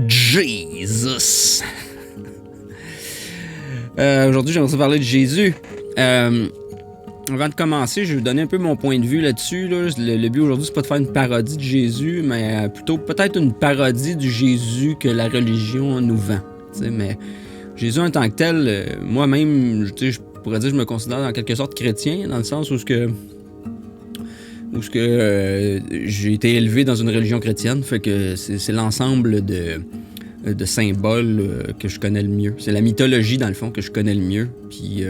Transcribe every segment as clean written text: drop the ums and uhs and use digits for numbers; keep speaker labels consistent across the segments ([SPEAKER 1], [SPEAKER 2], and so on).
[SPEAKER 1] Jesus. Aujourd'hui, j'aimerais parler de Jésus. Avant de commencer, je vais vous donner un peu mon point de vue là-dessus. Là. Le but aujourd'hui, c'est pas de faire une parodie de Jésus, mais plutôt peut-être une parodie du Jésus que la religion nous vend. T'sais, mais Jésus en tant que tel, moi-même, je pourrais dire que je me considère en quelque sorte chrétien, dans le sens où j'ai été élevé dans une religion chrétienne, fait que c'est l'ensemble de symboles que je connais le mieux. C'est la mythologie, dans le fond, que je connais le mieux. Puis,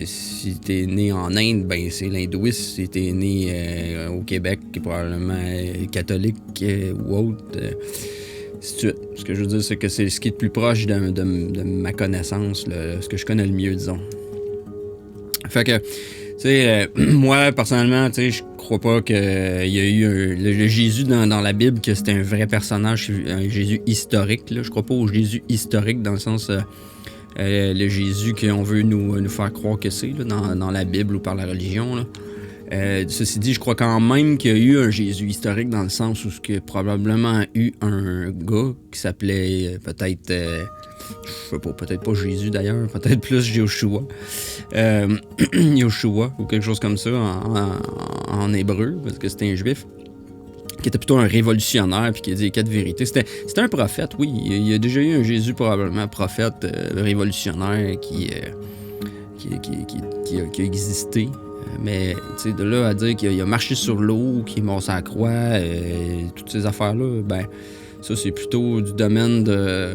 [SPEAKER 1] si t'es né en Inde, ben c'est l'hindouisme. Si t'es né au Québec, probablement catholique ou autre. Ce que je veux dire, c'est que c'est ce qui est le plus proche de ma connaissance, ce que je connais le mieux, disons. Fait que, moi, personnellement, je crois pas qu'il y a eu le Jésus dans la Bible, que c'était un vrai personnage, un Jésus historique. Là. Je crois pas au Jésus historique dans le sens le Jésus qu'on veut nous faire croire que c'est là, dans la Bible ou par la religion. Là. Ceci dit, je crois quand même qu'il y a eu un Jésus historique dans le sens où il y a probablement eu un gars qui s'appelait peut-être... je sais pas, peut-être pas Jésus d'ailleurs, peut-être plus Yoshua. Yoshua ou quelque chose comme ça en hébreu, parce que c'était un juif, qui était plutôt un révolutionnaire puis qui a dit les 4 vérités. C'était un prophète, oui. Il y a déjà eu un Jésus probablement prophète révolutionnaire qui a existé. Mais de là à dire qu'il a marché sur l'eau, qu'il est mort sur la croix, toutes ces affaires-là, ben ça c'est plutôt du domaine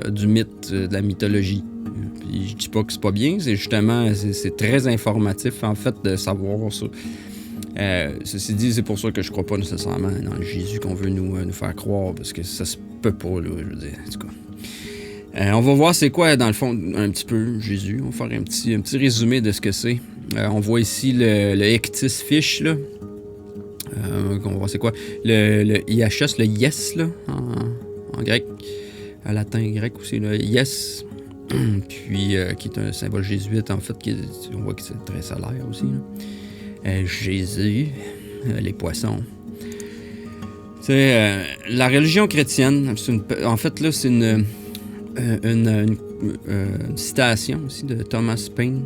[SPEAKER 1] du mythe, de la mythologie. Puis je dis pas que c'est pas bien, c'est justement c'est très informatif en fait de savoir ça. Ceci dit, c'est pour ça que je crois pas nécessairement dans le Jésus qu'on veut nous faire croire, parce que ça se peut pas, là, je veux dire, en tout cas. On va voir c'est quoi, dans le fond, un petit peu, Jésus. On va faire un petit résumé de ce que c'est. On voit ici le ectis fiche, là. On va voir c'est quoi. Le IHS, le yes, là, en grec. En latin grec aussi, le yes. Puis, qui est un symbole jésuite, en fait, on voit que c'est très solaire aussi, là. Jésus, les poissons. La religion chrétienne, en fait, là, c'est une citation aussi de Thomas Paine.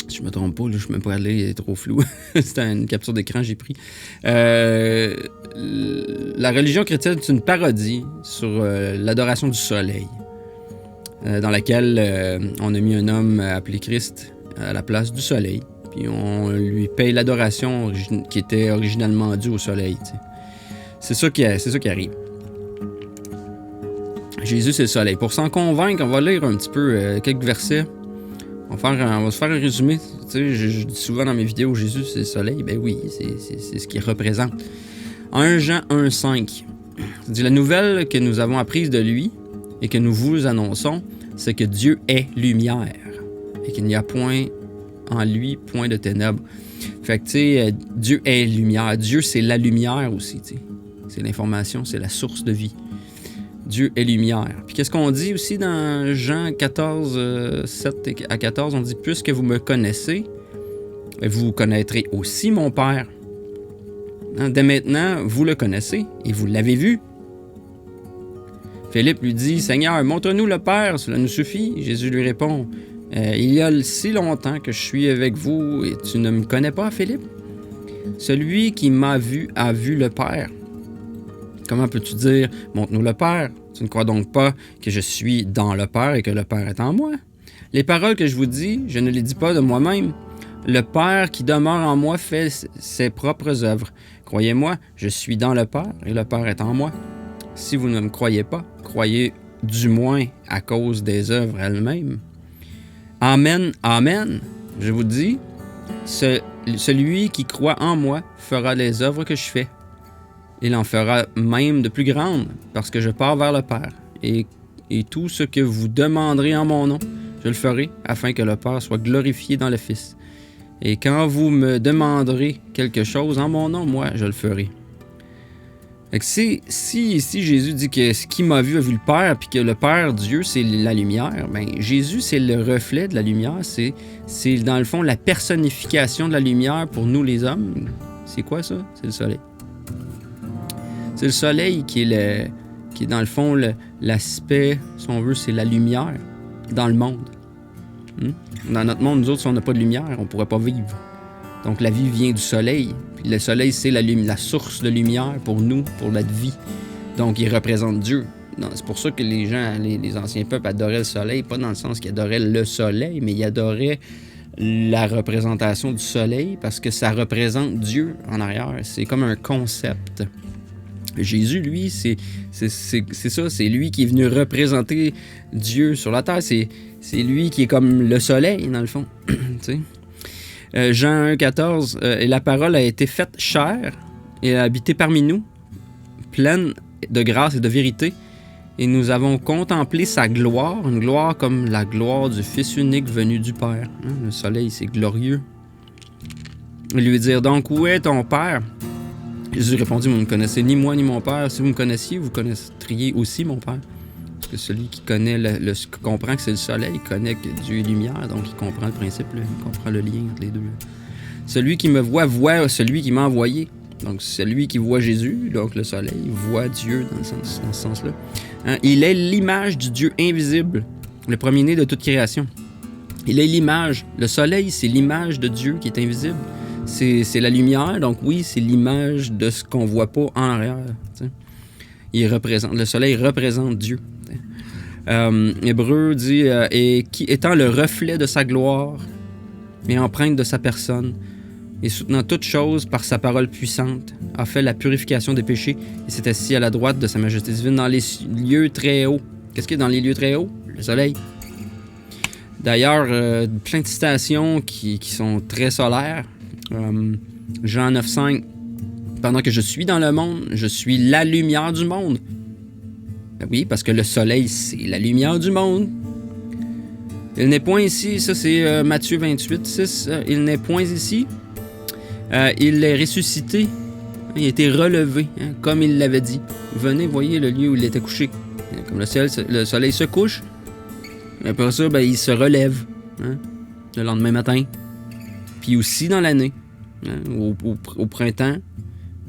[SPEAKER 1] Si je me trompe pas, là, je me pourrais aller, il est trop flou. C'était une capture d'écran que j'ai pris. La religion chrétienne, c'est une parodie sur l'adoration du soleil, dans laquelle on a mis un homme appelé Christ à la place du soleil. Puis on lui paye l'adoration qui était originalement due au soleil. T'sais. C'est ça qui arrive. Jésus, c'est le soleil. Pour s'en convaincre, on va lire un petit peu quelques versets. On va se faire un résumé. Je dis souvent dans mes vidéos, Jésus, c'est le soleil. Ben oui, c'est ce qu'il représente. 1 Jean 1,5. La nouvelle que nous avons apprise de lui et que nous vous annonçons, c'est que Dieu est lumière et qu'il n'y a point en lui, point de ténèbres. Fait que, tu sais, Dieu est lumière. Dieu, c'est la lumière aussi, tu sais. C'est l'information, c'est la source de vie. Dieu est lumière. Puis qu'est-ce qu'on dit aussi dans Jean 14, 7 à 14? On dit, puisque vous me connaissez, vous connaîtrez aussi mon Père. Dès maintenant, vous le connaissez et vous l'avez vu. Philippe lui dit, Seigneur, montre-nous le Père, cela nous suffit. Jésus lui répond, il y a si longtemps que je suis avec vous et tu ne me connais pas, Philippe? Celui qui m'a vu a vu le Père. Comment peux-tu dire, montre-nous le Père? Tu ne crois donc pas que je suis dans le Père et que le Père est en moi? Les paroles que je vous dis, je ne les dis pas de moi-même. Le Père qui demeure en moi fait ses propres œuvres. Croyez-moi, je suis dans le Père et le Père est en moi. Si vous ne me croyez pas, croyez du moins à cause des œuvres elles-mêmes. Amen, amen, je vous dis, celui qui croit en moi fera les œuvres que je fais. Il en fera même de plus grandes, parce que je pars vers le Père. Et tout ce que vous demanderez en mon nom, je le ferai, afin que le Père soit glorifié dans le Fils. Et quand vous me demanderez quelque chose en mon nom, moi, je le ferai. Fait que si Jésus dit que ce qui m'a vu a vu le Père, puis que le Père, Dieu, c'est la lumière, ben Jésus, c'est le reflet de la lumière. C'est dans le fond la personnification de la lumière pour nous les hommes. C'est quoi ça? C'est le soleil. C'est le soleil qui est qui est dans le fond l'aspect, si on veut, c'est la lumière dans le monde. Dans notre monde, nous autres, si on n'a pas de lumière, on ne pourrait pas vivre. Donc la vie vient du soleil. Puis le soleil, c'est la source de lumière pour nous, pour notre vie. Donc il représente Dieu. C'est pour ça que les gens, les anciens peuples adoraient le soleil, pas dans le sens qu'ils adoraient le soleil, mais ils adoraient la représentation du soleil parce que ça représente Dieu en arrière. C'est comme un concept. Jésus, lui, c'est ça, c'est lui qui est venu représenter Dieu sur la terre. C'est lui qui est comme le soleil, dans le fond. Jean 1,14, et la parole a été faite chair et a habité parmi nous, pleine de grâce et de vérité. Et nous avons contemplé sa gloire, une gloire comme la gloire du Fils unique venu du Père. Le soleil, c'est glorieux. Et lui dire, donc, où est ton Père? Jésus répondit, vous ne connaissez ni moi ni mon Père. Si vous me connaissiez, vous connaîtriez aussi mon Père. Parce que celui qui connaît, comprend que c'est le soleil, il connaît que Dieu est lumière, donc il comprend le principe, il comprend le lien entre les deux. Celui qui me voit celui qui m'a envoyé. Donc, celui qui voit Jésus, donc le soleil, voit Dieu dans ce sens-là. Il est l'image du Dieu invisible, le premier-né de toute création. Il est l'image. Le soleil, c'est l'image de Dieu qui est invisible. C'est la lumière, donc oui, c'est l'image de ce qu'on ne voit pas en arrière. Le soleil représente Dieu. Hébreu dit et qui étant le reflet de sa gloire et empreinte de sa personne, et soutenant toute chose par sa parole puissante, a fait la purification des péchés et s'est assis à la droite de sa majesté divine dans les lieux très hauts. Qu'est-ce qu'il y a dans les lieux très hauts? Le soleil. D'ailleurs, plein de citations qui sont très solaires. Jean 9,5, pendant que je suis dans le monde, je suis la lumière du monde. Ben oui, parce que le soleil, c'est la lumière du monde. Il n'est point ici, ça c'est Matthieu 28,6, il n'est point ici. Il est ressuscité, il a été relevé, comme il l'avait dit. Venez, voyez le lieu où il était couché. Comme le soleil se couche, et après ça, il se relève le lendemain matin. Puis aussi dans l'année, au printemps.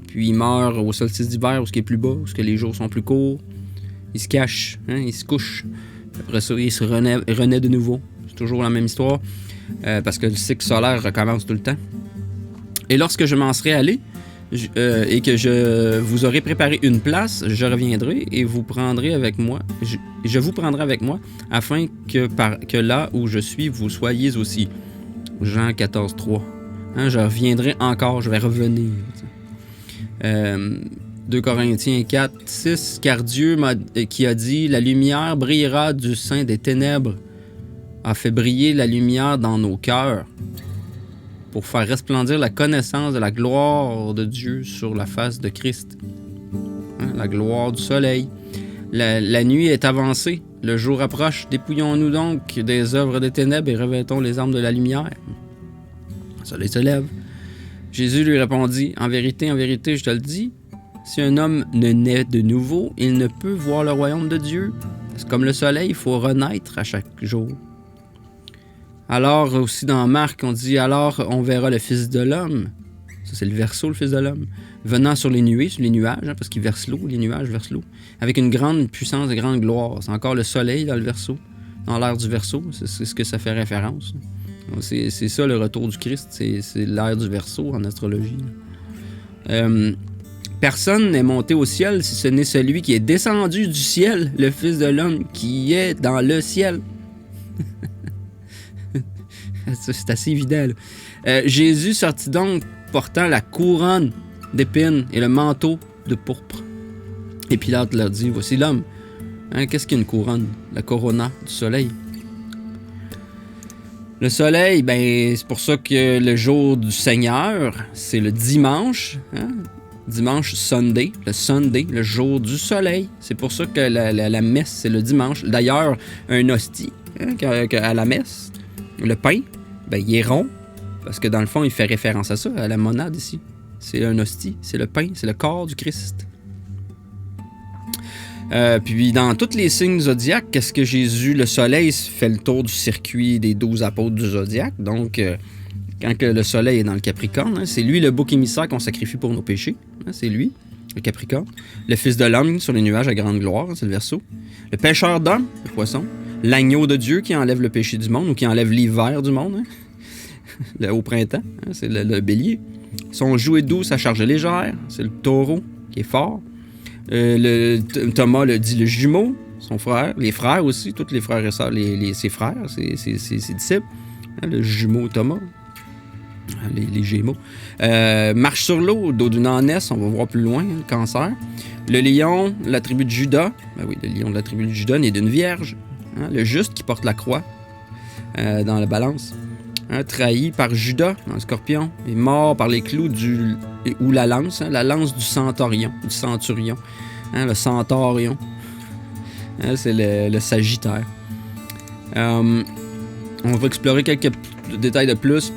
[SPEAKER 1] Puis il meurt au solstice d'hiver, où ce qui est plus bas, où ce que les jours sont plus courts. Il se cache, il se couche. Après ça, il se renaît de nouveau. C'est toujours la même histoire, parce que le cycle solaire recommence tout le temps. Et lorsque je m'en serai allé, et que je vous aurai préparé une place, je reviendrai et vous prendrez avec moi. Je vous prendrai avec moi, afin que là où je suis, vous soyez aussi. Jean 14,3. Je reviendrai encore, je vais revenir. 2 Corinthiens 4,6. Car Dieu qui a dit, la lumière brillera du sein des ténèbres, a fait briller la lumière dans nos cœurs, pour faire resplendir la connaissance de la gloire de Dieu sur la face de Christ. La gloire du soleil. La nuit est avancée, le jour approche. Dépouillons-nous donc des œuvres des ténèbres et revêtons les armes de la lumière. Le soleil se lève. Jésus lui répondit, en vérité, je te le dis, si un homme ne naît de nouveau, il ne peut voir le royaume de Dieu. C'est comme le soleil, il faut renaître à chaque jour. Alors, aussi dans Marc, on dit « Alors, on verra le Fils de l'homme ». Ça, c'est le verseau, le Fils de l'homme. Venant sur les nuages, parce qu'il verse l'eau, les nuages versent l'eau. Avec une grande puissance et grande gloire. C'est encore le soleil dans le verseau, dans l'ère du verseau. C'est ce que ça fait référence. C'est ça le retour du Christ. C'est l'ère du verseau en astrologie. Personne n'est monté au ciel si ce n'est celui qui est descendu du ciel, le Fils de l'homme qui est dans le ciel. C'est assez évident. Jésus sortit donc portant la couronne d'épines et le manteau de pourpre. Et Pilate leur dit, voici l'homme. Qu'est-ce qu'une couronne? La corona du soleil. Le soleil, c'est pour ça que le jour du Seigneur, c'est le dimanche. Dimanche Sunday, le jour du soleil. C'est pour ça que la messe, c'est le dimanche. D'ailleurs, un hostie à la messe, le pain, il est rond, parce que dans le fond, il fait référence à ça, à la monade ici. C'est un hostie, c'est le pain, c'est le corps du Christ. Puis dans tous les signes zodiaques, qu'est-ce que Jésus, le soleil, fait le tour du circuit des 12 apôtres du zodiaque. Donc, quand que le soleil est dans le Capricorne, c'est lui le bouc émissaire qu'on sacrifie pour nos péchés. C'est lui. le Capricorne. Le Fils de l'homme sur les nuages à grande gloire, c'est le Verseau. Le Pêcheur d'hommes, le Poisson. L'agneau de Dieu qui enlève le péché du monde ou qui enlève l'hiver du monde, au printemps, c'est le Bélier. Son joug est doux, sa charge est légère, c'est le Taureau qui est fort. Thomas dit le jumeau, son frère, les frères aussi, tous les frères et sœurs, ses frères, ses disciples. Le jumeau Thomas, les Gémeaux. Marche sur l'eau, dos d'une ânesse, on va voir plus loin, le Cancer. Le lion, la tribu de Juda, ben oui, le lion de la tribu de Juda, né d'une vierge. Le juste qui porte la croix dans la balance. Trahi par Judas dans le Scorpion. Et mort par les clous ou la lance du centurion. Le centurion. C'est le Sagittaire. On va explorer quelques détails de plus.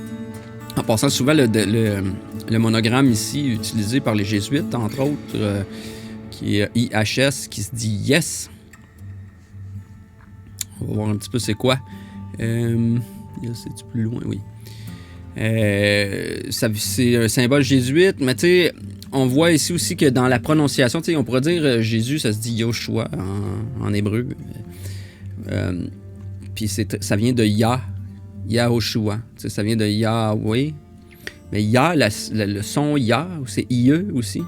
[SPEAKER 1] En passant souvent le monogramme ici utilisé par les jésuites, entre autres, qui est IHS, qui se dit yes. On va voir un petit peu c'est quoi. C'est plus loin, oui. C'est un symbole jésuite, mais tu sais, on voit ici aussi que dans la prononciation, tu sais, on pourrait dire Jésus, ça se dit Yoshua en hébreu. Puis ça vient de Yahoshua. Ça vient de Yahweh. Mais le son Ya, c'est IE aussi.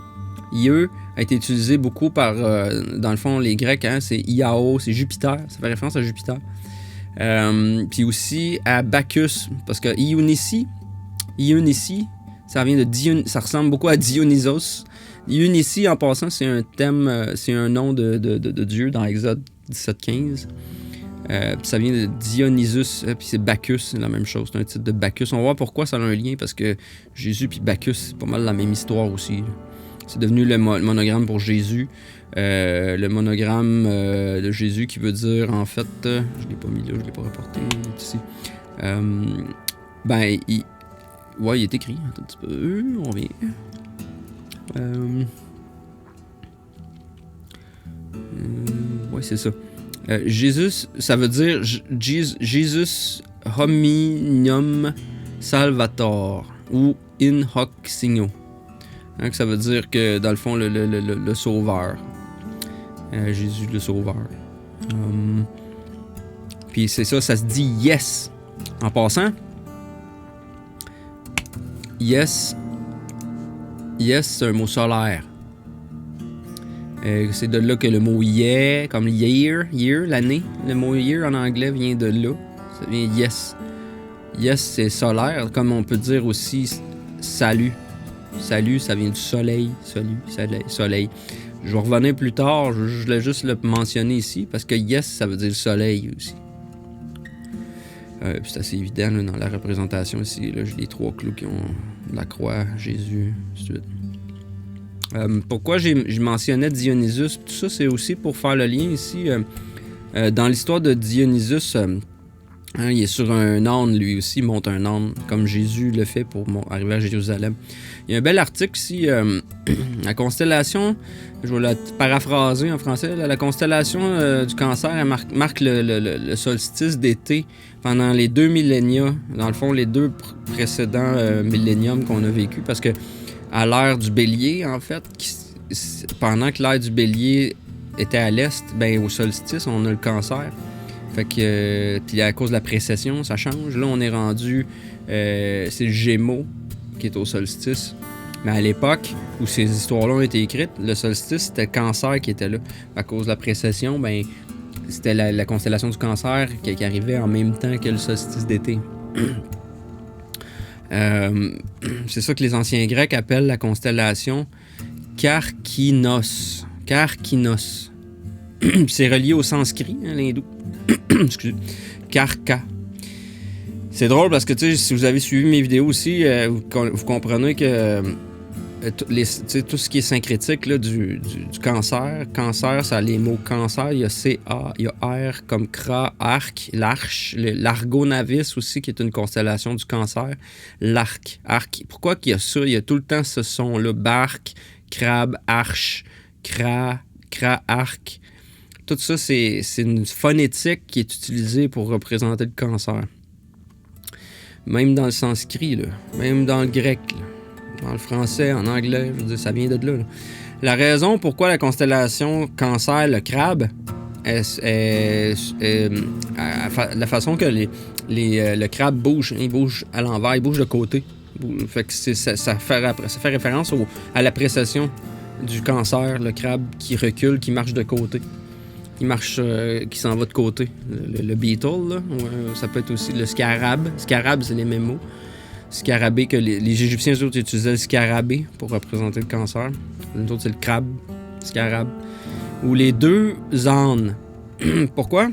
[SPEAKER 1] IE a été utilisé beaucoup par, dans le fond, les Grecs, c'est Iao, c'est Jupiter. Ça fait référence à Jupiter. Puis aussi à Bacchus, parce que Iunissi, ça vient de ça ressemble beaucoup à Dionysos. Iunissi, en passant, c'est un thème, c'est un nom de Dieu dans Exode 17-15. Puis ça vient de Dionysus, puis c'est Bacchus, c'est la même chose, c'est un titre de Bacchus. On va voir pourquoi ça a un lien, parce que Jésus puis Bacchus, c'est pas mal la même histoire aussi. C'est devenu le monogramme pour Jésus. Le monogramme de Jésus qui veut dire, en fait, je ne l'ai pas mis là, je ne l'ai pas rapporté ici. Il est écrit. Attends un petit peu, on vient. C'est ça. Jésus, ça veut dire Jesus Hominium Salvator ou In Hoc Signo. Que ça veut dire que, dans le fond, le sauveur. Jésus le sauveur. Puis c'est ça se dit yes. En passant, yes, c'est un mot solaire. C'est de là que le mot yeah, comme year, l'année, le mot year en anglais vient de là. Ça vient yes. Yes, c'est solaire, comme on peut dire aussi salut. Salut, ça vient du soleil. Soleil. Je vais revenir plus tard, je voulais juste le mentionner ici, parce que yes, ça veut dire le soleil aussi. Puis c'est assez évident là, dans la représentation ici. Là, j'ai les 3 clous qui ont la croix, Jésus, ensuite. Pourquoi je mentionnais Dionysus, tout ça, c'est aussi pour faire le lien ici. Dans l'histoire de Dionysus, il est sur un âne, lui aussi, il monte un âne, comme Jésus le fait pour arriver à Jérusalem. Il y a un bel article ici, la constellation, je vais la paraphraser en français, la constellation du Cancer elle marque le solstice d'été pendant les 2 milléniums, dans le fond, les 2 précédents milléniums qu'on a vécu, parce que à l'ère du Bélier, en fait, pendant que l'ère du Bélier était à l'est, au solstice, on a le Cancer. Fait que, puis à cause de la précession, ça change. Là, on est rendu, c'est le Gémeaux qui est au solstice. Mais à l'époque où ces histoires-là ont été écrites, le solstice, c'était le Cancer qui était là. À cause de la précession, c'était la constellation du Cancer qui arrivait en même temps que le solstice d'été. C'est ça que les anciens Grecs appellent la constellation Karkinos. C'est relié au sanskrit, l'hindou. Excusez. Karka. C'est drôle parce que, tu sais, si vous avez suivi mes vidéos aussi, vous comprenez que tout ce qui est syncrétique là, du cancer, ça a les mots cancer, il y a CA, il y a R comme Kra, Arc, l'Arche, l'Argonavis aussi, qui est une constellation du cancer, l'Arc. Pourquoi qu'il y a ça? Il y a tout le temps ce son-là, Barque, Crabe, Arche, Kra, Arc. Tout ça, c'est une phonétique qui est utilisée pour représenter le cancer. Même dans le sanskrit, là, même dans le grec, là, dans le français, en anglais, je veux dire, ça vient de là. La raison pourquoi la constellation Cancer, le crabe, la façon que le crabe bouge, il bouge à l'envers, il bouge de côté. Fait que ça fait référence à la précession du Cancer, le crabe qui recule, qui marche de côté. Qui s'en va de côté. Le beetle, là, ça peut être aussi le scarab. Scarab, c'est les mêmes mots. Scarabée, que les Égyptiens, eux autres, utilisaient le scarabée pour représenter le Cancer. Nous autres, c'est le crabe, scarab. Ou les deux ânes. Pourquoi?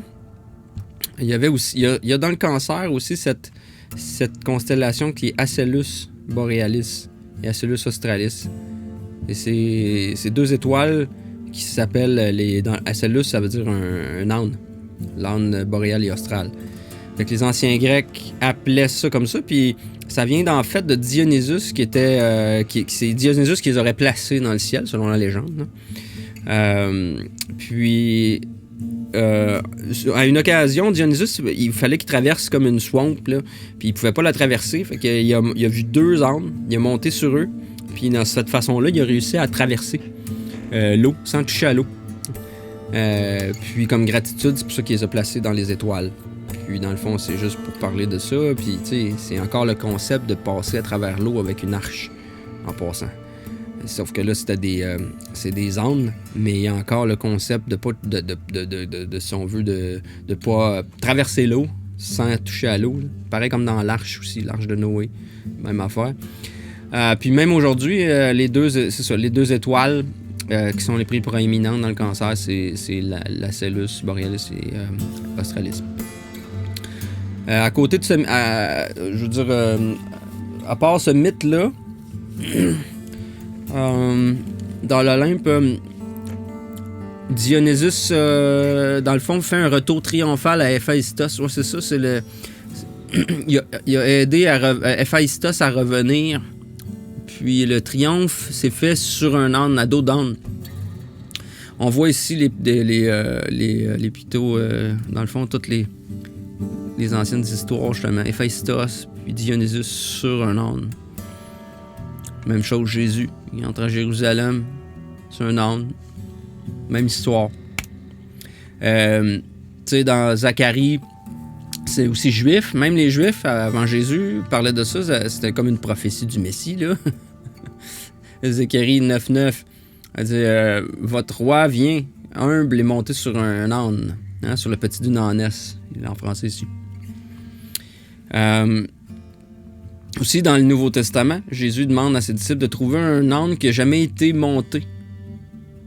[SPEAKER 1] Il y avait aussi, il y a dans le Cancer aussi cette constellation qui est Acellus borealis et Acellus australis. Et c'est deux étoiles qui s'appellent dans Acellus, ça veut dire un âne. L'âne boréal et austral. Fait que les anciens Grecs appelaient ça comme ça, puis ça vient en fait de Dionysus qui était... c'est Dionysus qui les aurait placés dans le ciel, selon la légende. Puis... à une occasion, Dionysus, il fallait qu'il traverse comme une swamp, là, puis il pouvait pas la traverser. Fait qu'il a vu deux ânes, il a monté sur eux, puis de cette façon-là, il a réussi à traverser l'eau sans toucher à l'eau. Puis comme gratitude, c'est pour ça qu'il les a placés dans les étoiles. Puis dans le fond, c'est juste pour parler de ça. Puis tu sais, c'est encore le concept de passer à travers l'eau avec une arche en passant. Sauf que là, c'est des ânes, mais il y a encore le concept de pas si on veut, de pas traverser l'eau sans toucher à l'eau. Pareil comme dans l'arche aussi, l'arche de Noé, même affaire. Puis même aujourd'hui, les deux étoiles qui sont les plus proéminentes dans le Cancer, c'est l'Acellus borealis et australis. À côté de ce... je veux dire, à part ce mythe-là, dans l'Olympe, Dionysus, dans le fond, fait un retour triomphal à Héphaïstos. Ouais, c'est ça, c'est le... il a aidé Héphaïstos à revenir. Puis le triomphe s'est fait sur un âne, à dos d'âne. On voit ici les pitos, dans le fond, toutes les anciennes histoires, justement. Héphaïstos, puis Dionysus sur un âne. Même chose, Jésus. Il entre à Jérusalem sur un âne. Même histoire. Tu sais, dans Zacharie, c'est aussi juif. Même les Juifs, avant Jésus, parlaient de ça. C'était comme une prophétie du Messie, là. Zacharie 9.9. Elle dit votre roi vient humble et monté sur un âne. Hein, sur le petit d'une ânesse. Il est en français ici. Aussi, dans le Nouveau Testament, Jésus demande à ses disciples de trouver un âne qui n'a jamais été monté.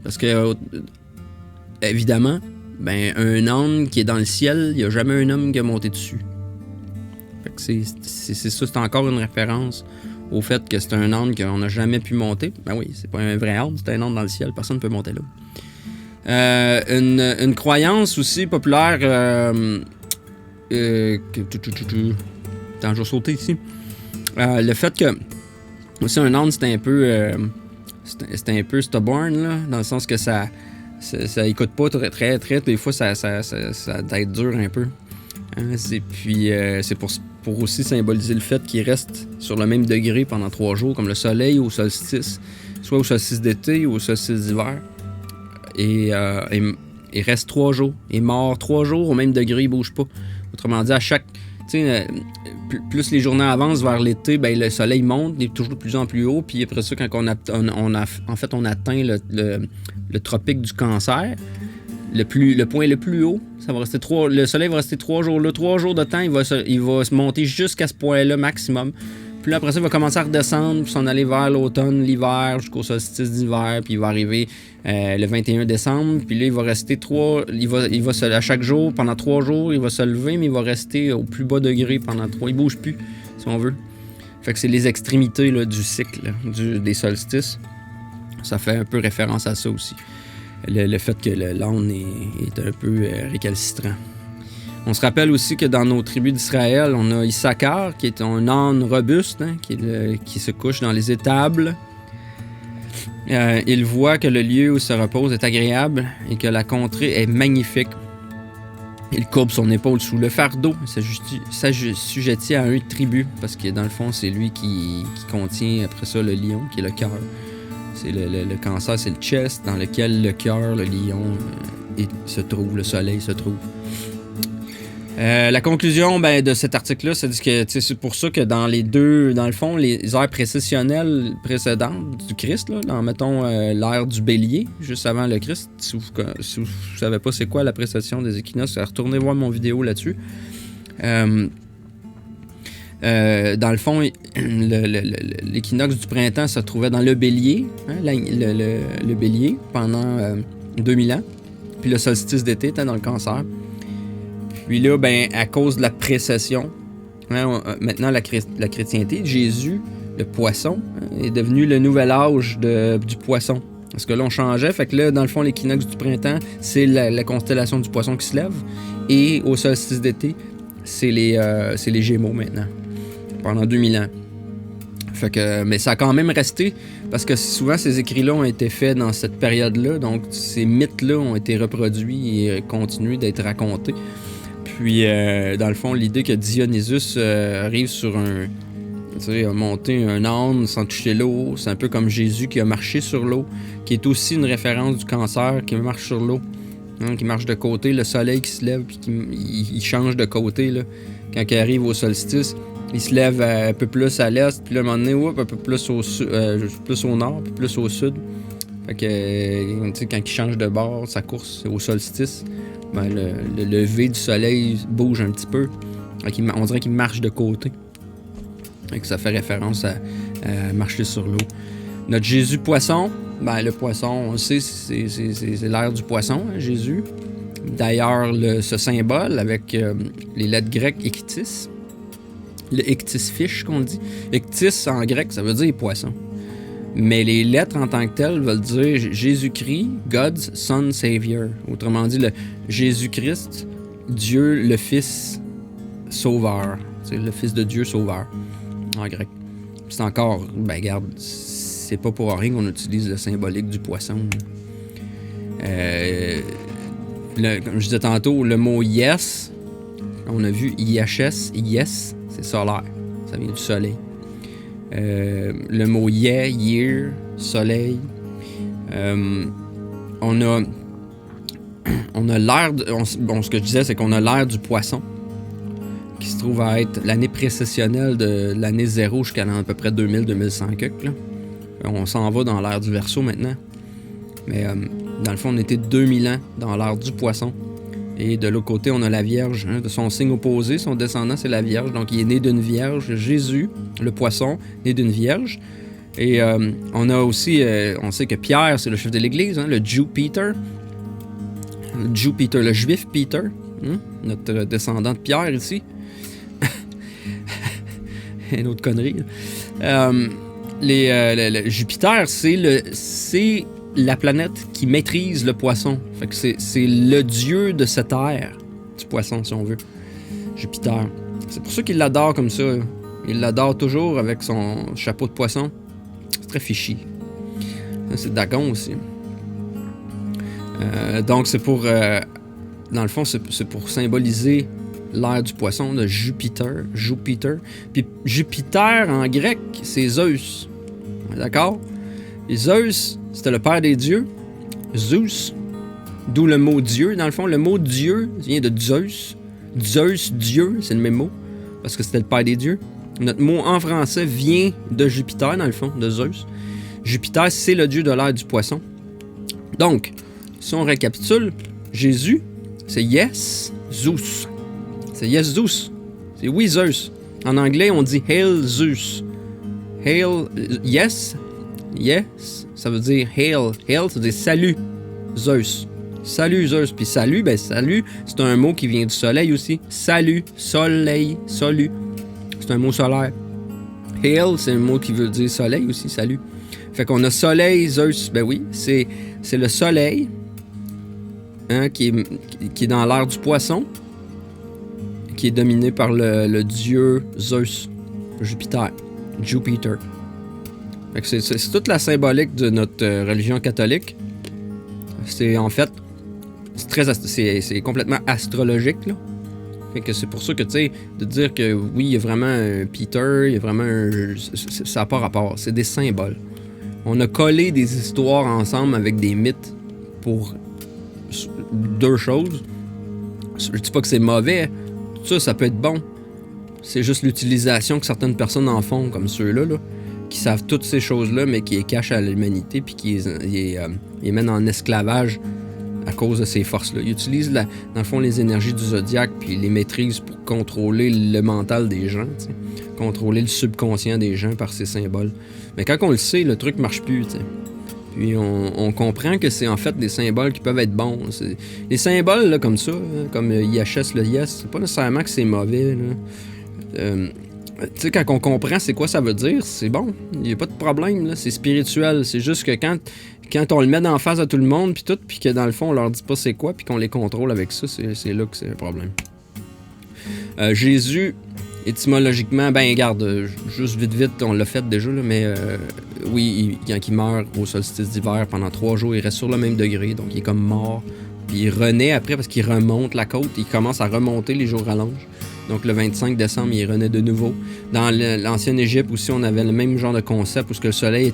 [SPEAKER 1] Parce que, évidemment, un âne qui est dans le ciel, il n'y a jamais un homme qui a monté dessus. Fait que c'est ça, c'est encore une référence au fait que c'est un âne qu'on n'a jamais pu monter. Ben oui, c'est pas un vrai âne, c'est un âne dans le ciel, personne ne peut monter là. Une croyance aussi populaire... Attends, je vais sauter ici. Le fait que aussi un âne, c'était un peu stubborn, là, dans le sens que ça écoute pas très, des fois ça doit être dur un peu. Hein, c'est pour aussi symboliser le fait qu'il reste sur le même degré pendant 3 jours, comme le soleil au solstice, soit au solstice d'été ou au solstice d'hiver. Et il reste 3 jours. Il est mort 3 jours au même degré, il bouge pas. Autrement dit, à chaque... plus les journées avancent vers l'été, le soleil monte, il est toujours de plus en plus haut. Puis après ça, quand on atteint le tropique du Cancer, le point le plus haut, ça va rester le soleil va rester 3 jours là. 3 jours de temps, il va se monter jusqu'à ce point-là maximum. Puis là, après ça, il va commencer à redescendre, puis s'en aller vers l'automne, l'hiver, jusqu'au solstice d'hiver, puis il va arriver le 21 décembre, puis là, il va rester à chaque jour, pendant 3 jours, il va se lever, mais il va rester au plus bas degré pendant 3. Il bouge plus, si on veut. Fait que c'est les extrémités là, du cycle, des solstices. Ça fait un peu référence à ça aussi. Le fait que l'âne est un peu récalcitrant. On se rappelle aussi que dans nos tribus d'Israël, on a Issachar, qui est un âne robuste, hein, qui se couche dans les étables. Il voit que le lieu où il se repose est agréable et que la contrée est magnifique. Il courbe son épaule sous le fardeau, s'assujettit à un tribu, parce que dans le fond, c'est lui qui contient après ça le lion, qui est le cœur. C'est le cancer, c'est le chest dans lequel le cœur, le lion se trouve, le soleil se trouve. La conclusion de cet article-là, c'est que c'est pour ça que dans le fond, les ères précessionnelles précédentes du Christ, là, mettons l'ère du bélier, juste avant le Christ, si vous ne savez pas c'est quoi la précession des équinoxes, retournez voir mon vidéo là-dessus. Dans le fond, l'équinoxe du printemps se trouvait dans le bélier, hein, le bélier, pendant 2000 ans. Puis le solstice d'été était dans le cancer. Puis là, à cause de la précession, hein, maintenant la chrétienté, Jésus, le poisson, hein, est devenu le nouvel âge du poisson. Parce que là, on changeait. Fait que là, dans le fond, l'équinoxe du printemps, c'est la constellation du poisson qui se lève. Et au solstice d'été, c'est les Gémeaux maintenant. Pendant 2000 ans. Fait que, mais ça a quand même resté, parce que souvent ces écrits-là ont été faits dans cette période-là, donc ces mythes-là ont été reproduits et continuent d'être racontés. Puis, dans le fond, l'idée que Dionysus arrive sur a monté un âne sans toucher l'eau, c'est un peu comme Jésus qui a marché sur l'eau, qui est aussi une référence du cancer, qui marche sur l'eau, hein, qui marche de côté, le soleil qui se lève, puis il change de côté, là, quand il arrive au solstice. Il se lève un peu plus à l'est, puis là, à un moment donné, un peu plus plus au nord, puis plus au sud. Fait que, quand il change de bord, sa course au solstice, le lever du soleil bouge un petit peu. On dirait qu'il marche de côté. Fait que ça fait référence à marcher sur l'eau. Notre Jésus poisson, le poisson, on le sait, c'est l'ère du poisson, hein, Jésus. D'ailleurs, ce symbole avec les lettres grecques ichthys, le ichthys fish qu'on dit. Ichthys en grec, ça veut dire poisson. Mais les lettres en tant que telles veulent dire Jésus-Christ, God's Son Savior. Autrement dit, le Jésus-Christ, Dieu le Fils Sauveur. C'est le Fils de Dieu Sauveur, en grec. C'est encore, regarde, c'est pas pour rien qu'on utilise le symbolique du poisson. Comme je disais tantôt, le mot yes, on a vu IHS, yes, c'est solaire. Ça vient du soleil. Le mot year, soleil. On a l'ère... ce que je disais, c'est qu'on a l'ère du poisson, qui se trouve à être l'année précessionnelle de l'année 0 jusqu'à à peu près 2000-2100. On s'en va dans l'ère du Verseau maintenant. Mais dans le fond, on était 2000 ans dans l'ère du poisson. Et de l'autre côté, on a la Vierge. Hein, de son signe opposé, son descendant, c'est la Vierge. Donc, il est né d'une Vierge. Jésus, le poisson, né d'une Vierge. Et on a aussi... on sait que Pierre, c'est le chef de l'Église, hein, le Jew Peter. Le Jew Peter, le Juif Peter. Hein, notre descendant de Pierre ici. Une autre connerie. Jupiter, c'est la planète qui maîtrise le poisson. Fait que c'est le dieu de cette ère du poisson, si on veut. Jupiter. C'est pour ça qu'il l'adore comme ça. Il l'adore toujours avec son chapeau de poisson. C'est très fichi. C'est Dagon aussi. Donc c'est pour... dans le fond, c'est pour symboliser l'ère du poisson de Jupiter. Puis Jupiter, en grec, c'est Zeus. D'accord? Et Zeus, c'était le père des dieux. Zeus, d'où le mot Dieu. Dans le fond, le mot Dieu vient de Zeus. Zeus, Dieu, c'est le même mot, parce que c'était le père des dieux. Notre mot en français vient de Jupiter, dans le fond, de Zeus. Jupiter, c'est le dieu de l'ère du poisson. Donc, si on récapitule, Jésus, c'est Yes Zeus. C'est Yes Zeus. C'est oui Zeus. En anglais, on dit Hail Zeus. Hail, yes, ça veut dire hail. Hail, ça veut dire salut, Zeus. Salut, Zeus. Puis salut, salut, c'est un mot qui vient du soleil aussi. Salut, soleil, salut. C'est un mot solaire. Hail, c'est un mot qui veut dire soleil aussi, salut. Fait qu'on a soleil, Zeus. Ben oui, c'est le soleil, hein, qui est dans l'ère du poisson, qui est dominé par le dieu Zeus, Jupiter. Fait que c'est toute la symbolique de notre religion catholique. C'est en fait, c'est complètement astrologique, là. Fait que c'est pour ça que, tu sais, de dire que oui, il y a vraiment un Peter, il y a vraiment ça n'a pas rapport. C'est des symboles. On a collé des histoires ensemble avec des mythes pour deux choses. Je dis pas que c'est mauvais. Tout ça, ça peut être bon. C'est juste l'utilisation que certaines personnes en font, comme ceux-là, là, qui savent toutes ces choses-là, mais qui les cachent à l'humanité puis qui les mènent en esclavage à cause de ces forces-là. Ils utilisent, dans le fond, les énergies du zodiaque puis ils les maîtrisent pour contrôler le mental des gens, t'sais. Contrôler le subconscient des gens par ces symboles. Mais quand on le sait, le truc marche plus, t'sais. Puis on comprend que c'est en fait des symboles qui peuvent être bons. Les symboles là, comme ça, comme IHS, le yes, c'est pas nécessairement que c'est mauvais. Tu sais, quand on comprend c'est quoi ça veut dire, c'est bon. Il n'y a pas de problème, là. C'est spirituel. C'est juste que quand on le met en face à tout le monde, puis tout, puis que dans le fond, on leur dit pas c'est quoi, puis qu'on les contrôle avec ça, c'est là que c'est un problème. Jésus, étymologiquement, ben regarde, juste vite, on l'a fait déjà, là, mais oui, quand il meurt au solstice d'hiver, pendant 3 jours, il reste sur le même degré, donc il est comme mort. Puis il renaît après parce qu'il remonte la côte, il commence à remonter, les jours rallongent. Donc le 25 décembre, il renaît de nouveau. Dans l'ancienne Égypte aussi, on avait le même genre de concept où le soleil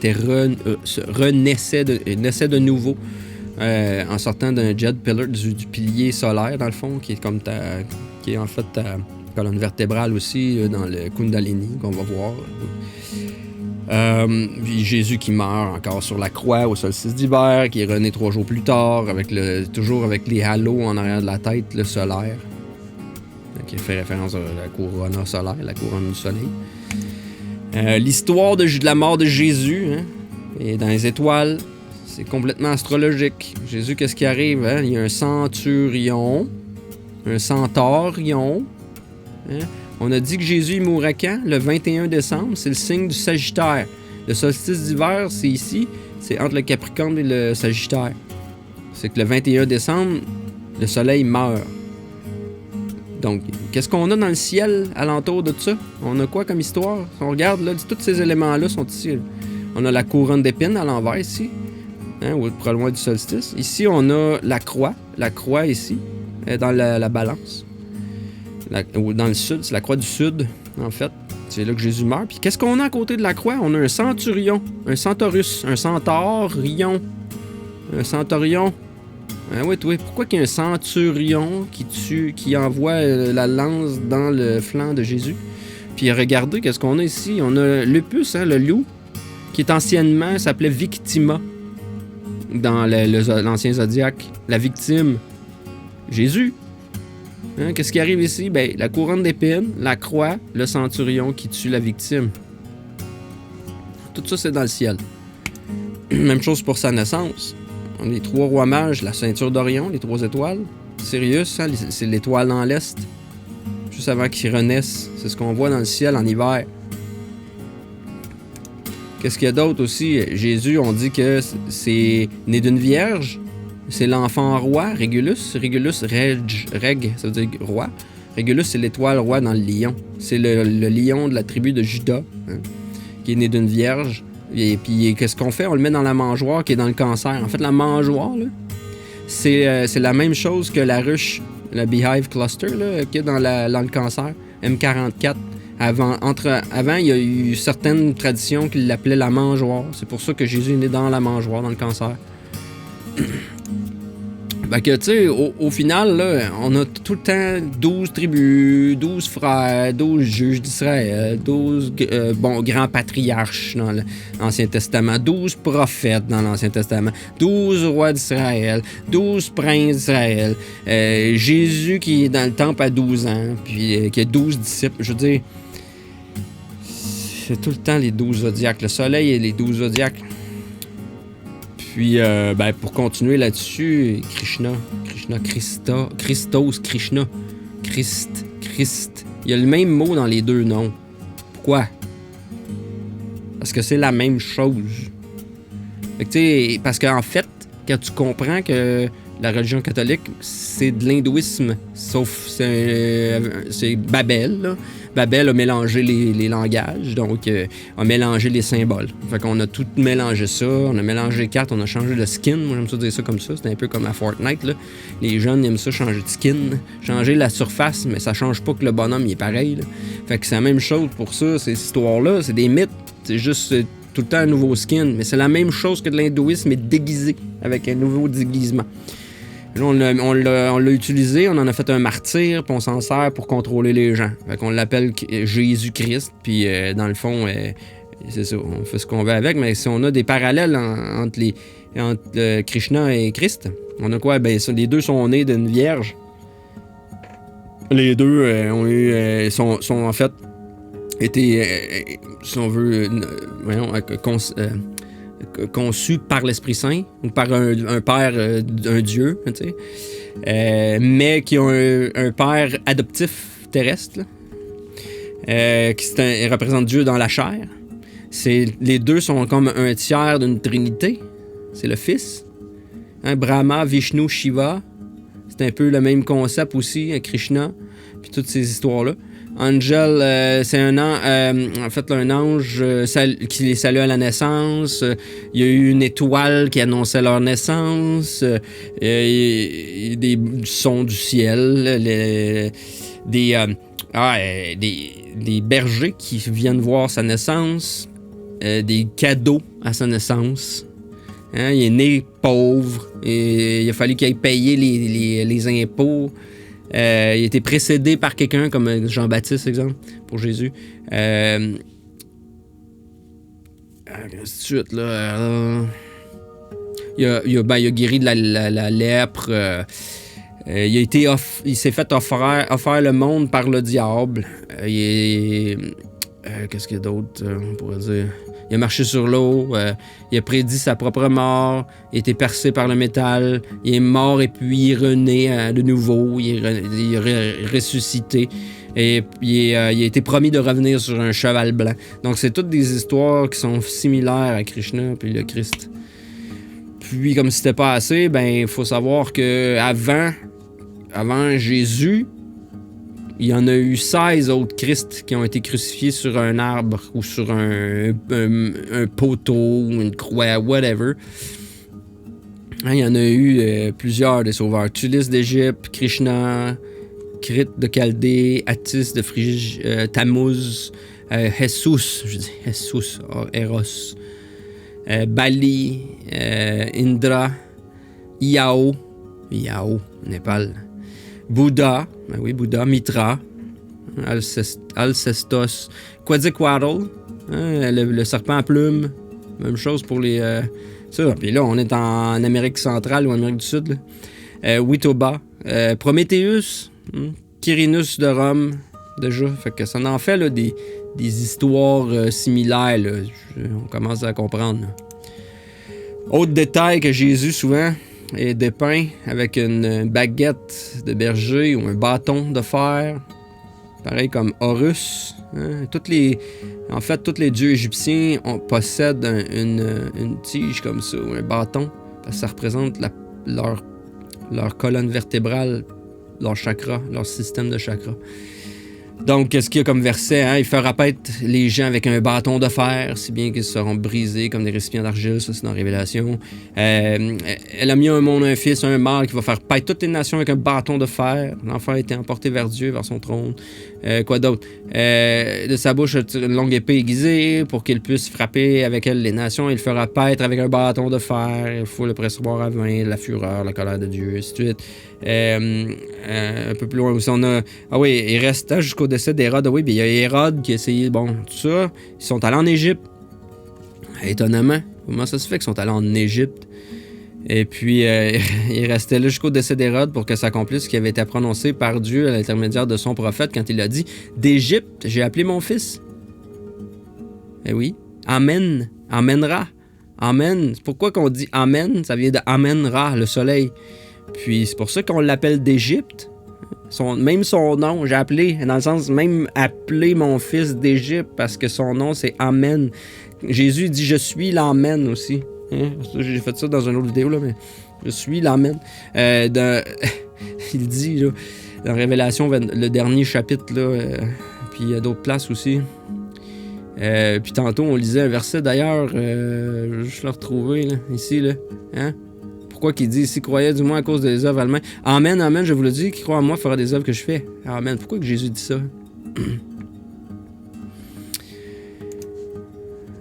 [SPEAKER 1] naissait de nouveau en sortant d'un jet pillar du pilier solaire, dans le fond, qui est en fait ta colonne vertébrale aussi, dans le Kundalini, qu'on va voir. Puis Jésus qui meurt encore sur la croix au solstice d'hiver, qui est rené 3 jours plus tard, toujours avec les halos en arrière de la tête, le solaire. Qui fait référence à la couronne solaire, la couronne du soleil. L'histoire de la mort de Jésus, hein, est dans les étoiles. C'est complètement astrologique. Jésus, qu'est-ce qui arrive? Hein? Il y a un centurion, un centaurion. Hein? On a dit que Jésus il mourra quand? Le 21 décembre. C'est le signe du Sagittaire. Le solstice d'hiver, c'est ici. C'est entre le Capricorne et le Sagittaire. C'est que le 21 décembre, le soleil meurt. Donc, qu'est-ce qu'on a dans le ciel alentour de tout ça? On a quoi comme histoire? Si on regarde, là, tous ces éléments-là sont ici. Là. On a la couronne d'épines à l'envers ici, hein, ou pas loin du solstice. Ici, on a la croix ici, dans la balance. Ou dans le sud, c'est la croix du sud, en fait. C'est là que Jésus meurt. Puis qu'est-ce qu'on a à côté de la croix? On a un centurion, un centaurus, un centaurion. Un centaurion. Ah oui, pourquoi qu'il y a un centurion qui envoie la lance dans le flanc de Jésus? Puis regardez, qu'est-ce qu'on a ici? On a Lupus, hein, le loup, qui est anciennement s'appelait Victima dans l'ancien zodiaque. La victime. Jésus. Hein, qu'est-ce qui arrive ici? Ben, la couronne d'épines, la croix, le centurion qui tue la victime. Tout ça, c'est dans le ciel. Même chose pour sa naissance. Les 3 rois mages, la ceinture d'Orion, les 3 étoiles. Sirius, hein, c'est l'étoile dans l'Est. Juste avant qu'ils renaissent. C'est ce qu'on voit dans le ciel en hiver. Qu'est-ce qu'il y a d'autre aussi? Jésus, on dit que c'est né d'une vierge. C'est l'enfant roi, Régulus. Régulus, reg, ça veut dire roi. Régulus, c'est l'étoile roi dans le lion. C'est le lion de la tribu de Juda, hein, qui est né d'une vierge. Et puis, qu'est-ce qu'on fait? On le met dans la mangeoire qui est dans le cancer. En fait, la mangeoire, là, c'est la même chose que la ruche, le Beehive Cluster, là, qui est dans le cancer, M44. Avant, il y a eu certaines traditions qui l'appelaient la mangeoire. C'est pour ça que Jésus est né dans la mangeoire, dans le cancer. Fait que, tu sais, au final, là, on a tout le temps 12 tribus, 12 frères, 12 juges d'Israël, 12 grands patriarches dans l'Ancien Testament, 12 prophètes dans l'Ancien Testament, 12 rois d'Israël, 12 princes d'Israël, Jésus qui est dans le temple à 12 ans, puis qui a 12 disciples. Je veux dire, c'est tout le temps les 12 zodiaques. Le soleil et les 12 zodiaques. Puis, pour continuer là-dessus, Christ. Il y a le même mot dans les 2 noms. Pourquoi? Parce que c'est la même chose. Fait que, tu sais, parce qu'en fait, quand tu comprends que la religion catholique, c'est de l'hindouisme, sauf c'est Babel, là. Babel a mélangé les langages, donc a mélangé les symboles. Fait qu'on a tout mélangé ça, on a mélangé les cartes, on a changé le skin. Moi, j'aime ça dire ça comme ça. C'est un peu comme à Fortnite, là. Les jeunes aiment ça changer de skin, changer la surface, mais ça change pas que le bonhomme il est pareil, là. Fait que c'est la même chose pour ça, ces histoires-là, c'est des mythes. C'est juste tout le temps un nouveau skin, mais c'est la même chose que de l'hindouisme, mais déguisé, avec un nouveau déguisement. Là, on l'a utilisé, on en a fait un martyr, puis on s'en sert pour contrôler les gens. Fait qu'on l'appelle Jésus-Christ, puis dans le fond, c'est ça, on fait ce qu'on veut avec, mais si on a des parallèles entre Krishna et Christ, on a quoi? Ben, les deux sont nés d'une vierge. Les deux sont en fait été, si on veut, conçus par l'Esprit Saint ou par un père, un Dieu, tu sais, mais qui ont un père adoptif terrestre, qui représente Dieu dans la chair. Les deux sont comme un tiers d'une trinité. C'est le Fils. Brahma, Vishnu, Shiva. C'est un peu le même concept aussi, Krishna, puis toutes ces histoires-là. Angel, c'est un ange qui les salue à la naissance. Il y a eu une étoile qui annonçait leur naissance. Il y a des sons du ciel. Des bergers qui viennent voir sa naissance. Des cadeaux à sa naissance. Hein, il est né pauvre. Et il a fallu qu'il aille payer les impôts. Il a été précédé par quelqu'un comme Jean-Baptiste, exemple, pour Jésus. Ensuite, là, il a guéri de la lèpre. Il s'est fait offert le monde par le diable. Qu'est-ce qu'il y a d'autre, on pourrait dire? Il a marché sur l'eau, il a prédit sa propre mort, il a été percé par le métal, il est mort et puis il est rené de nouveau, il est ressuscité et il a été promis de revenir sur un cheval blanc. Donc c'est toutes des histoires qui sont similaires à Krishna puis le Christ. Puis comme si c'était pas assez, ben il faut savoir que avant Jésus, il y en a eu 16 autres Christ qui ont été crucifiés sur un arbre ou sur un poteau, une croix, whatever. Il y en a eu plusieurs des sauveurs. Tulis d'Égypte, Krishna, Krit de Chaldée, Attis de Phrygie, Tammuz, Jesus, je dis Jesus, Eros, Bali, Indra, Iao, Népal. Bouddha, ben oui, Bouddha, Mitra, Alcestos, Quetzalcoatl, le serpent à plumes, même chose pour les... ça, puis là, on est en Amérique centrale ou en Amérique du Sud, là. Witoba, Prométhéeus, Quirinus de Rome, déjà, fait que ça en fait là, des histoires similaires, là. On commence à comprendre, là. Autre détail que Jésus, souvent... est dépeint avec une baguette de berger ou un bâton de fer, pareil comme Horus. Hein? Tous les dieux égyptiens possèdent une tige comme ça, ou un bâton, parce que ça représente leur colonne vertébrale, leur chakra, leur système de chakra. Donc, qu'est-ce qu'il y a comme verset? Hein? Il fera paître les gens avec un bâton de fer, si bien qu'ils seront brisés comme des récipients d'argile. Ça, c'est dans Révélation. Elle a mis un monde, un fils, un mâle qui va faire paître toutes les nations avec un bâton de fer. L'enfant a été emporté vers Dieu, vers son trône. Quoi d'autre? De sa bouche, une longue épée aiguisée pour qu'il puisse frapper avec elle les nations. Il fera paître avec un bâton de fer. Il faut le pressoir à vin, la fureur, la colère de Dieu, et ainsi de suite. Un peu plus loin aussi, on a... Ah oui, il resta jusqu'au décès d'Hérode. Oui, puis il y a Hérode qui a essayé... Bon, tout ça, ils sont allés en Égypte. Étonnamment. Comment ça se fait qu'ils sont allés en Égypte? Et puis, il restait là jusqu'au décès d'Hérode pour que s'accomplisse ce qui avait été prononcé par Dieu à l'intermédiaire de son prophète quand il a dit « D'Égypte, j'ai appelé mon fils. » Eh oui. Amen. Amen-Ra. Amen. Pourquoi qu'on dit Amen? Ça vient de Amen-Ra, le soleil. Puis c'est pour ça qu'on l'appelle d'Égypte. Même son nom, j'ai appelé, dans le sens même appeler mon fils d'Égypte parce que son nom c'est Amen. Jésus dit je suis l'Amen aussi. Hein? J'ai fait ça dans une autre vidéo, là, mais je suis l'Amen. Il dit là, dans Révélation, le dernier chapitre, là, puis il y a d'autres places aussi. Puis tantôt on lisait un verset d'ailleurs, je vais juste le retrouver là, ici là. Hein? Pourquoi qu'il dit ici, croyez du moins à cause des œuvres allemandes. Amen, amen, je vous le dis, qui croit en moi fera des œuvres que je fais. Amen. Pourquoi que Jésus dit ça?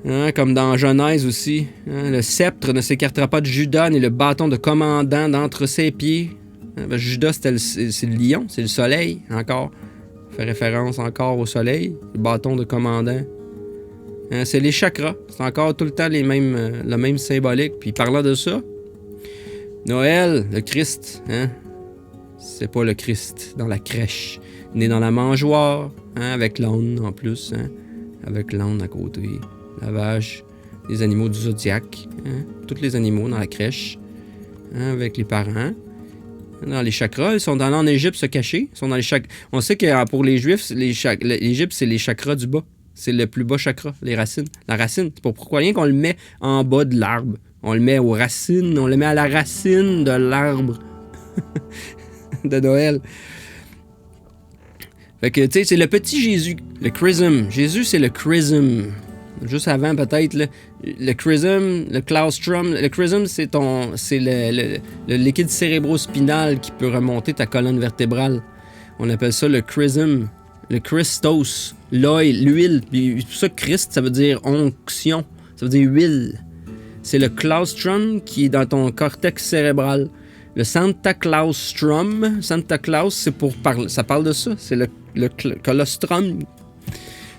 [SPEAKER 1] Hein, comme dans Genèse aussi. Hein, le sceptre ne s'écartera pas de Juda, ni le bâton de commandant d'entre ses pieds. Hein, ben, Juda, c'est le lion, c'est le soleil, encore. Fait référence encore au soleil. Le bâton de commandant. Hein, c'est les chakras. C'est encore tout le temps le même symbolique. Puis parlant de ça, Noël, le Christ, hein, c'est pas le Christ dans la crèche. Né dans la mangeoire, hein, avec l'âne en plus, hein, avec l'âne à côté. La vache, les animaux du zodiaque, hein, tous les animaux dans la crèche, hein, avec les parents. Dans les chakras, ils sont en Égypte se cacher. Ils sont dans les On sait que pour les Juifs, l'Égypte, c'est les chakras du bas. C'est le plus bas chakra, les racines. La racine, c'est pourquoi rien qu'on le met en bas de l'arbre. On le met aux racines, on le met à la racine de l'arbre de Noël. Fait que, tu sais, c'est le petit Jésus, le chrism. Jésus, c'est le chrism. Juste avant, peut-être, le chrism, le claustrum. Le chrism, c'est le liquide cérébrospinal qui peut remonter ta colonne vertébrale. On appelle ça le chrism, le Christos, l'huile. Puis pour ça, Christ, ça veut dire onction, ça veut dire huile. C'est le claustrum qui est dans ton cortex cérébral. Le Santa Claustrum, Santa Claus, c'est ça parle de ça. C'est le colostrum.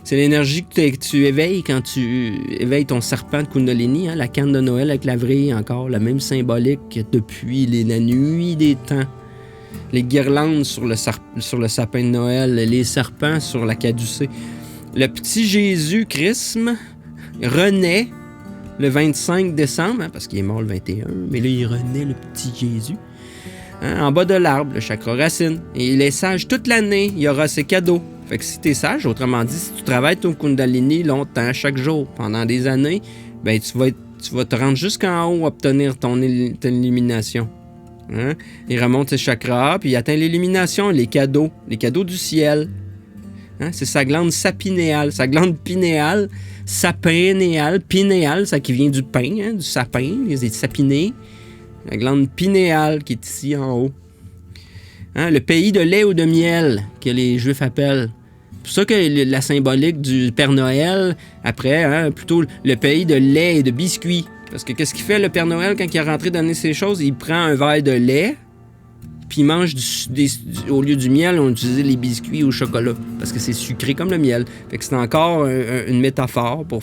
[SPEAKER 1] C'est l'énergie que tu éveilles quand tu éveilles ton serpent de Kundalini, hein, la canne de Noël avec la vrille encore, la même symbolique depuis la nuit des temps. Les guirlandes sur le sapin de Noël, les serpents sur la caducée. Le petit Jésus chrisme renaît le 25 décembre, hein, parce qu'il est mort le 21, mais là, il renaît le petit Jésus. Hein, en bas de l'arbre, le chakra racine. Et il est sage toute l'année, il y aura ses cadeaux. Fait que si t'es sage, autrement dit, si tu travailles ton Kundalini longtemps, chaque jour, pendant des années, ben tu vas te rendre jusqu'en haut, obtenir ton illumination. Hein? Il remonte ses chakras, puis il atteint l'illumination, les cadeaux du ciel. Hein? C'est sa glande sapinéale, sa glande pinéale, sapinéale, pinéale, ça qui vient du pain, hein, du sapin, les sapinés. La glande pinéale qui est ici en haut. Hein, le pays de lait ou de miel, que les Juifs appellent. C'est pour ça que la symbolique du Père Noël, après, hein, plutôt le pays de lait et de biscuits. Parce que qu'est-ce qu'il fait le Père Noël quand il est rentré donner ces choses? Il prend un verre de lait, puis il mange au lieu du miel, on utilisait les biscuits au chocolat. Parce que c'est sucré comme le miel. Fait que c'est encore une métaphore pour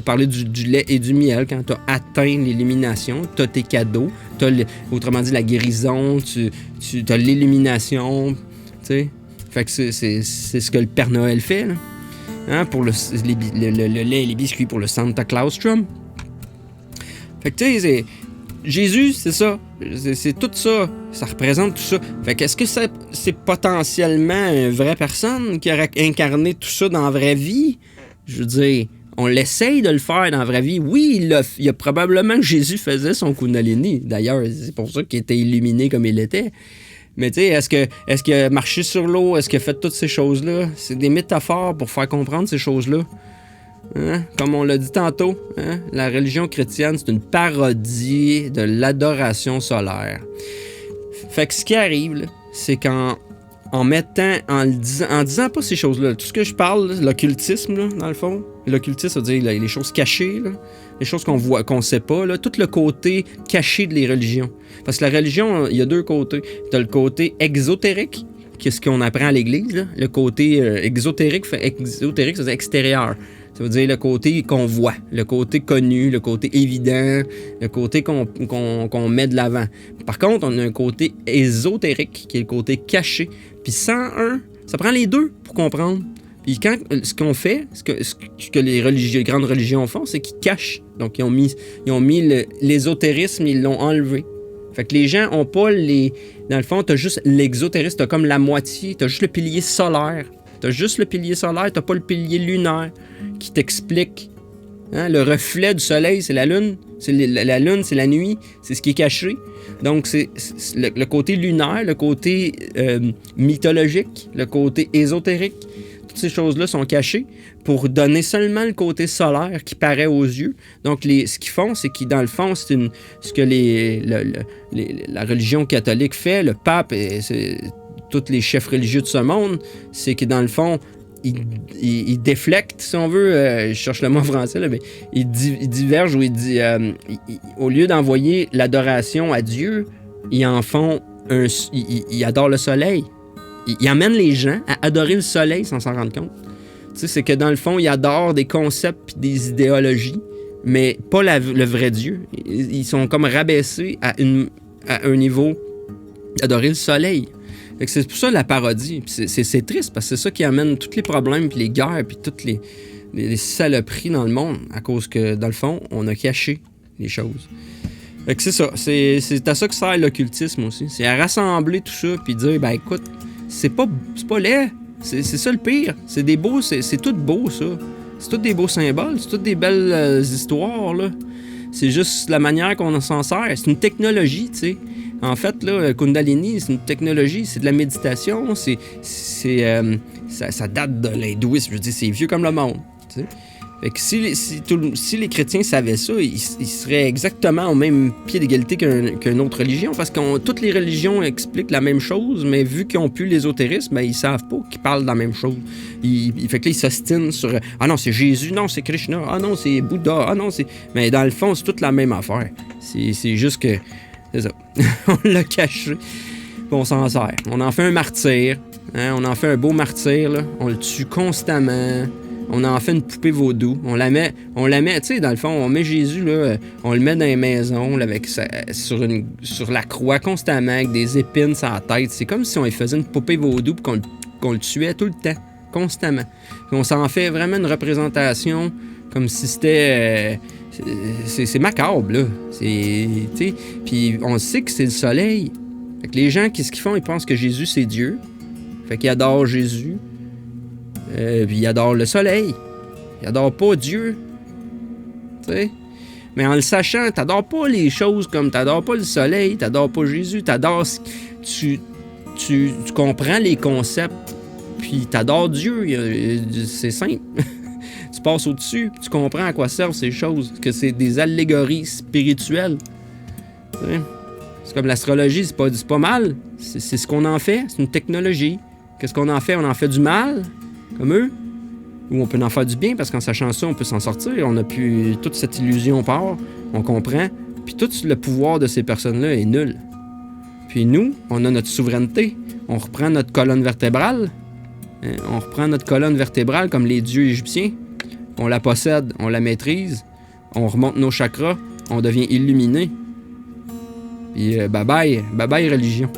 [SPEAKER 1] parler du lait et du miel. Quand tu as atteint l'illumination, tu as tes cadeaux. Tu as, autrement dit, la guérison, tu as l'illumination. Tu sais. Fait que c'est ce que le Père Noël fait. Là. Hein, pour le lait et les biscuits pour le Santa Claustrum. Fait que tu sais, Jésus, c'est ça. C'est tout ça. Ça représente tout ça. Fait qu'est-ce que c'est potentiellement une vraie personne qui aurait incarné tout ça dans la vraie vie? Je veux dire, on l'essaye de le faire dans la vraie vie. Oui, il y a probablement que Jésus faisait son Kundalini. D'ailleurs, c'est pour ça qu'il était illuminé comme il était. Mais tu sais, est-ce qu'il a marché sur l'eau? Est-ce qu'il a fait toutes ces choses-là? C'est des métaphores pour faire comprendre ces choses-là. Hein? Comme on l'a dit tantôt, hein? La religion chrétienne, c'est une parodie de l'adoration solaire. Fait que ce qui arrive, là, c'est en disant pas ces choses-là, tout ce que je parle, là, l'occultisme, là, dans le fond, l'occultisme, ça veut dire les choses cachées, là, les choses qu'on voit, qu'on sait pas, là, tout le côté caché de les religions. Parce que la religion, il y a deux côtés. T'as le côté exotérique, qui est ce qu'on apprend à l'église, là. Le côté exotérique, ça veut dire extérieur. Ça veut dire le côté qu'on voit, le côté connu, le côté évident, le côté qu'on met de l'avant. Par contre, on a un côté ésotérique, qui est le côté caché. Puis 101, ça prend les deux pour comprendre. Puis quand ce qu'on fait, ce que les grandes religions font, c'est qu'ils cachent. Donc, ils ont mis l'ésotérisme, ils l'ont enlevé. Fait que les gens ont pas dans le fond, t'as juste l'exotérisme, t'as comme la moitié, t'as juste le pilier solaire. T'as juste le pilier solaire, t'as pas le pilier lunaire qui t'explique. Hein? Le reflet du soleil, c'est la lune. La lune, c'est la nuit. C'est ce qui est caché. Donc, c'est le côté lunaire, le côté mythologique, le côté ésotérique. Toutes ces choses-là sont cachées pour donner seulement le côté solaire qui paraît aux yeux. Donc, ce qu'ils font, c'est qu'ils, dans le fond, ce que la religion catholique fait, le pape et tous les chefs religieux de ce monde, c'est que dans le fond, il déflecte, si on veut, je cherche le mot en français, là, mais il diverge ou au lieu d'envoyer l'adoration à Dieu, ils en font ils adorent le soleil. Ils amènent les gens à adorer le soleil sans s'en rendre compte. Tu sais, c'est que dans le fond, ils adorent des concepts et des idéologies, mais pas le vrai Dieu. Ils sont comme rabaissés à un niveau d'adorer le soleil. Fait que c'est pour ça la parodie. C'est triste parce que c'est ça qui amène tous les problèmes, puis les guerres, puis toutes les saloperies dans le monde, à cause que, dans le fond, on a caché les choses. Fait que c'est ça. C'est à ça que sert l'occultisme aussi. C'est à rassembler tout ça, puis dire, ben écoute, c'est pas laid. C'est ça le pire. C'est des beaux, c'est tout beau, ça. C'est tout des beaux symboles, c'est toutes des belles histoires, là. C'est juste la manière qu'on s'en sert. C'est une technologie, tu sais. En fait, là, Kundalini, c'est une technologie, c'est de la méditation, ça date de l'hindouisme, je veux dire, c'est vieux comme le monde, tu sais. Fait que si les chrétiens savaient ça, ils seraient exactement au même pied d'égalité qu'une autre religion, parce que toutes les religions expliquent la même chose, mais vu qu'ils ont plus l'ésotérisme, ben, ils savent pas qu'ils parlent de la même chose. Fait que là, ils s'ostinent sur « Ah non, c'est Jésus, non, c'est Krishna, ah non, c'est Bouddha, ah non, c'est... » Mais dans le fond, c'est toute la même affaire. C'est juste que... C'est ça. On l'a caché. Puis on s'en sert. On en fait un martyr. Hein? On en fait un beau martyr, là. On le tue constamment. On en fait une poupée vaudou. On la met, tu sais, dans le fond, on met Jésus, là, on le met dans les maisons, là, sur la croix constamment, avec des épines sur la tête. C'est comme si on lui faisait une poupée vaudou et qu'on le tuait tout le temps, constamment. Puis on s'en fait vraiment une représentation comme si c'était... c'est macabre, là. Puis on sait que c'est le soleil. Fait que les gens, qu'est-ce qu'ils font? Ils pensent que Jésus, c'est Dieu. Fait qu'ils adorent Jésus. Puis ils adorent le soleil. Ils adorent pas Dieu. Tu sais? Mais en le sachant, t'adores pas les choses comme t'adores pas le soleil, t'adores pas Jésus, t'adores... Tu comprends les concepts, puis t'adores Dieu. C'est simple. Tu passes au-dessus, tu comprends à quoi servent ces choses, que c'est des allégories spirituelles. T'sais? C'est comme l'astrologie, c'est pas mal. C'est ce qu'on en fait, c'est une technologie. Qu'est-ce qu'on en fait? On en fait du mal, comme eux, ou on peut en faire du bien, parce qu'en sachant ça, on peut s'en sortir. On a plus toute cette illusion part, on comprend, puis tout le pouvoir de ces personnes-là est nul. Puis nous, on a notre souveraineté. On reprend notre colonne vertébrale. Hein? On reprend notre colonne vertébrale comme les dieux égyptiens. On la possède, on la maîtrise, on remonte nos chakras, on devient illuminé. Puis bye bye religion.